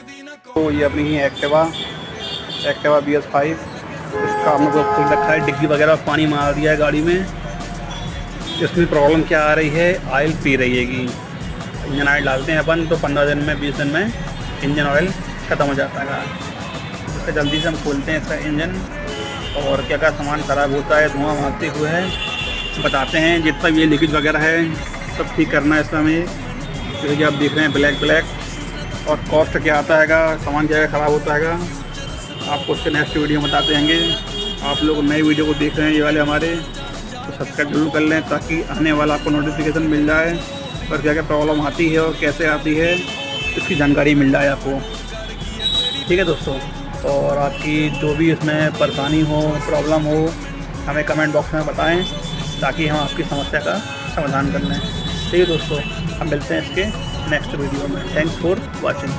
तो ये अपनी ही एक्टिवा BS5, इसका हमने को खुल रखा है, डिग्गी वगैरह पानी मार दिया है गाड़ी में। इसमें प्रॉब्लम क्या आ रही है, ऑयल पी रही हैगी। इंजन ऑयल डालते हैं अपन तो 15 दिन में 20 दिन में इंजन ऑयल ख़त्म हो जाता है। इसका जल्दी से हम खोलते हैं इसका इंजन, और क्या क्या सामान ख़राब होता है, धुआं मारते हुए है बताते हैं। जितना भी ये लीकेज वगैरह है सब ठीक करना है इसमें हमें। जैसे कि आप देख रहे हैं ब्लैक, और कॉस्ट क्या आता है, सामान क्या ख़राब होता है, आपको उसके नेक्स्ट वीडियो में बताते रहेंगे। आप लोग नई वीडियो को देख रहे हैं ये वाले हमारे, तो सब्सक्राइब जरूर कर लें ताकि आने वाला आपको नोटिफिकेशन मिल जाए, और क्या क्या प्रॉब्लम आती है और कैसे आती है इसकी जानकारी मिल जाए आपको। ठीक है दोस्तों, और आपकी जो भी इसमें परेशानी हो, प्रॉब्लम हो, हमें कमेंट बॉक्स में बताएं ताकि हम आपकी समस्या का समाधान कर लें। ठीक है दोस्तों, हम मिलते हैं इसके नेक्स्ट वीडियो में। Thanks for watching.